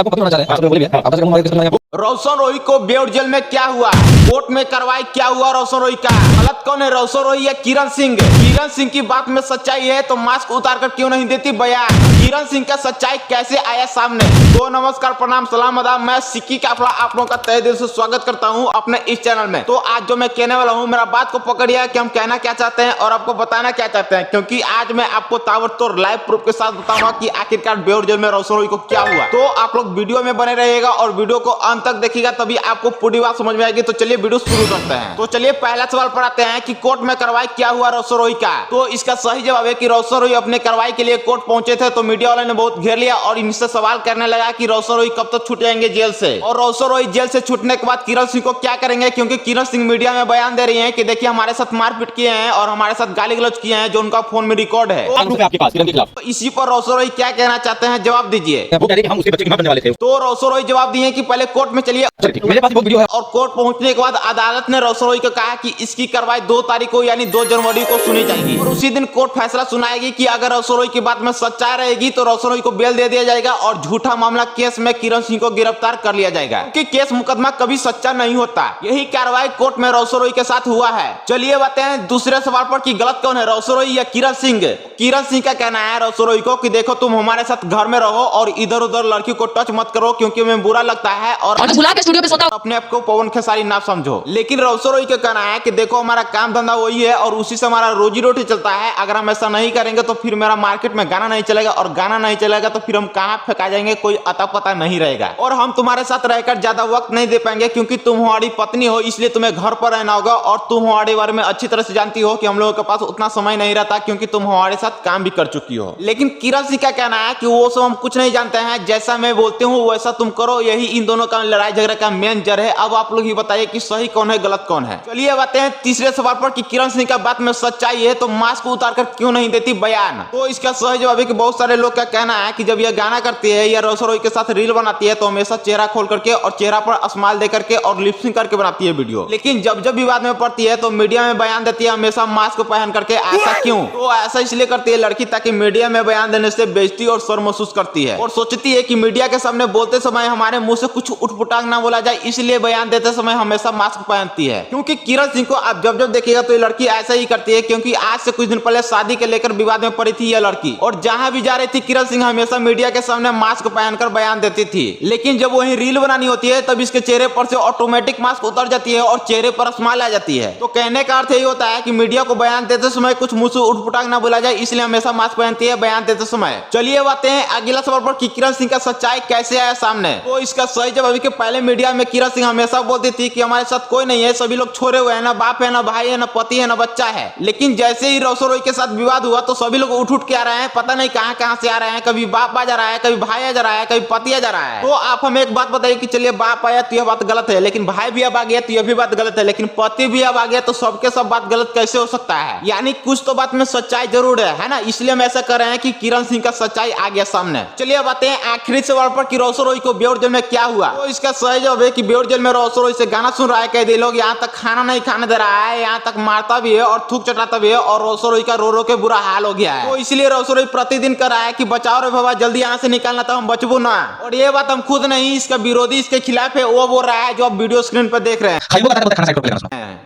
आपको पता होना चाह रहे हैं, आप बोलिए, आप जगह हमारे किसको रोशन रोही को बेउर जेल में क्या हुआ, कोर्ट में कार्रवाई क्या हुआ रोशन रोही का, गलत कौन है रोशन रोही या किरण सिंह? किरण सिंह की बात में सच्चाई है तो मास्क उतारकर क्यों नहीं देती बयान? किरण सिंह का सच्चाई कैसे आया सामने? तो नमस्कार, प्रणाम, सलाम, आदाब, मैं सिक्की काफला आप लोगों का तहे दिल से स्वागत करता हूं अपने इस चैनल में। तो आज जो मैं कहने वाला हूं, मेरा बात को पकड़िए कि हम कहना क्या चाहते हैं और आपको बताना क्या चाहते हैं, क्योंकि आज मैं आपको ताबड़तोड़ लाइव प्रूफ के साथ बताऊंगा कि आखिरकार बेउर जेल में रोशन रोही को क्या हुआ। तो आप लोग वीडियो में बने रहिएगा और वीडियो को अंत तक देखिएगा, तभी आपको पूरी बात समझ में आएगी। तो चलिए वीडियो शुरू करते हैं। तो चलिए पहला सवाल पर आते हैं कि कोर्ट में कार्रवाई क्या हुआ रोशन रोही का। तो इसका सही जवाब है कि रोशन रोही अपने कार्रवाई के लिए कोर्ट पहुंचे थे, तो मीडिया वाले ने बहुत घेर लिया और इनसे सवाल करने लगा कि रोशन रोही कब तक छूट जाएंगे जेल से, और रोशन रोही जेल से छूटने के बाद किरण सिंह को क्या करेंगे, क्योंकि किरण सिंह मीडिया में बयान दे रही है कि देखिए हमारे साथ मारपीट किए हैं और हमारे साथ गाली गलौज किए हैं, जो उनका फोन में रिकॉर्ड है। आपके पास किरण के खिलाफ, तो इसी पर रोशन रोही क्या कहना चाहते हैं, जवाब दीजिए। वो कह रहे हैं कि हम उसके बच्चे की मां बनने वाले थे। तो रोशन रोही जवाब दिए कि पहले कोर्ट में चलिए, मेरे पास वो वीडियो है। और कोर्ट पहुंचने के बाद अदालत ने रोशन रोही को कहा कि इसकी कार्रवाई 2 तारीख को यानी 2 जनवरी को सुनी जाएगी, और उसी दिन कोर्ट फैसला सुनाएगी कि अगर रोशन रोही की बात में सच्चाई रहेगी तो रोशन रोही को बेल दे दिया जाएगा और झूठा मामला केस में किरण सिंह को गिरफ्तार कर लिया जाएगा, क्योंकि केस मुकदमा कभी सच्चा नहीं होता। यही कार्रवाई कोर्ट में रोशन रोही के साथ हुआ है। चलिए बातें हैं दूसरे सवाल पर कि गलत कौन है, रोशन रोही या किरण सिंह? किरण सिंह का कहना है रोशन रोही को कि देखो तुम हमारे साथ घर में रहो और इधर उधर लड़की को टच मत करो, क्योंकि हमें बुरा लगता है और बुला के स्टूडियो पे सोता अपने आप को पवन खेसारी ना समझो। लेकिन रोशन रोही का कहना है कि देखो हमारा काम धंधा वही है और उसी से हमारा रोजी रोटी चलता है, अगर हम ऐसा नहीं करेंगे तो फिर मेरा मार्केट में गाना नहीं चलेगा, और गाना नहीं चलेगा तो फिर हम कहाँ फेंका जाएंगे, कोई अता पता नहीं रहेगा, और हम तुम्हारे साथ रहकर ज्यादा वक्त नहीं दे पाएंगे, क्योंकि तुम हमारी पत्नी हो, इसलिए तुम्हें घर पर रहना होगा, और तुम हमारे बारे में अच्छी तरह से जानती हो कि हम लोगों के पास उतना समय नहीं रहता, क्योंकि तुम हमारे साथ काम भी कर चुकी हो। लेकिन किरण सिंह का कहना है कि वो सब हम कुछ नहीं जानते हैं, जैसा मैं बोलती हूँ वैसा तुम करो, यही इन दोनों का लड़ाई झगड़ा का मेन जड़ है। अब आप लोग ही बताइए कि सही कौन है गलत कौन है। चलिए बातें हैं तीसरे सवाल पर कि किरण सिंह का बात में सच्चाई है तो मास्क उतारकर क्यों नहीं देती बयान। तो इसका सही जवाब है कि बहुत सारे लोग का कहना है कि जब यह गाना करती है या रोशन रोही के साथ रील बनाती है तो हमेशा चेहरा खोल करके और चेहरा पर स्माइल दे करके और लिपसिंग करके बनाती है वीडियो, लेकिन जब जब विवाद में पड़ती है तो मीडिया में बयान देती है हमेशा मास्क पहन करके। ऐसा क्यों? तो ऐसा इसलिए करती है लड़की ताकि मीडिया में बयान देने से बेइज्जती और शर्म महसूस करती है, और सोचती है कि मीडिया के सामने बोलते समय हमारे मुंह से कुछ उठपुटांग ना बोला जाए, इसलिए बयान देते समय हमेशा मास्क पहनती है। क्योंकि किरण सिंह को आप जब जब देखिएगा तो ये लड़की ऐसा ही करती है, क्योंकि आज से कुछ दिन पहले शादी के लेकर विवाद में पड़ी थी यह लड़की, और जहां भी जा रही थी किरण सिंह हमेशा मीडिया के सामने मास्क पहनकर बयान देती थी, लेकिन जब वही रील बनानी होती है तब इसके चेहरे पर से ऑटोमेटिक मास्क उतर जाती है और चेहरे पर स्माइल आ जाती है। तो कहने का अर्थ यही होता है कि मीडिया को बयान देते समय कुछ मुंह से उठपुटांग ना बोला जाए, इसलिए हमेशा मास्क पहनती है बयान देते समय। चलिए बातें हैं अगला सवाल पर कि किरण सिंह का सच्चाई कैसे आया सामने। तो इसका सही जवाब है कि पहले मीडिया में किरण सिंह हमेशा बोलती थी कि हमारे साथ कोई नहीं है, सभी लोग छोड़े हुए हैं, ना बाप है, ना भाई है, ना पति है, ना बच्चा है। लेकिन जैसे ही रोशन रोही के साथ विवाद हुआ तो सभी लोग उठ के आ रहे हैं, पता नहीं कहां कहां से आ रहे हैं, कभी बाप आ जा रहा है, कभी भाई आ जा रहा है, कभी पति आ जा रहा है। तो आप हमें एक बात बताइए कि चलिए बाप आया तो यह बात गलत है, लेकिन भाई भी अब आ गया तो यह भी बात गलत है, लेकिन पति भी अब आ गया तो सबके सब बात गलत कैसे हो सकता है? यानी कुछ तो बात में सच्चाई जरूर है ना, इसलिए हम ऐसा कर रहे हैं कि किरण सिंह का सच्चाई आ गया सामने। चलिए बातें हैं आखिरी सवाल पर कि रोशन रोही को बेउर जेल में क्या हुआ। तो इसका सही जवाब है कि बेउर जेल में रोशन रोही से गाना सुन रहा है कैदी लोग, यहाँ तक खाना नहीं खाने दे रहा है, यहाँ तक मारता भी है और थूक चटाता भी है, और रोशन रोही का रो रो के बुरा हाल हो गया है। तो इसलिए रोशन रोही प्रतिदिन कर रहा है कि बचाओ रे बाबा, जल्दी यहाँ से निकालना तो हम बचबू ना। और ये बात हम खुद नहीं, इसका विरोधी इसके खिलाफ है, वो बोल रहा है जो आप वीडियो स्क्रीन पर देख रहे हैं।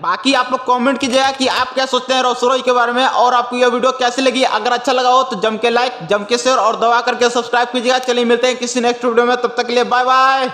बाकी आप लोग कमेंट कीजिएगा कि आप क्या सोचते हैं रोशन रोही के बारे में, और आपको यह वीडियो कैसे लगी। अगर अच्छा लगा हो तो जम के लाइक, जम के शेयर और दबा करके सब्सक्राइब कीजिएगा। चलिए मिलते हैं किसी नेक्स्ट वीडियो में, तब तक के लिए बाय बाय।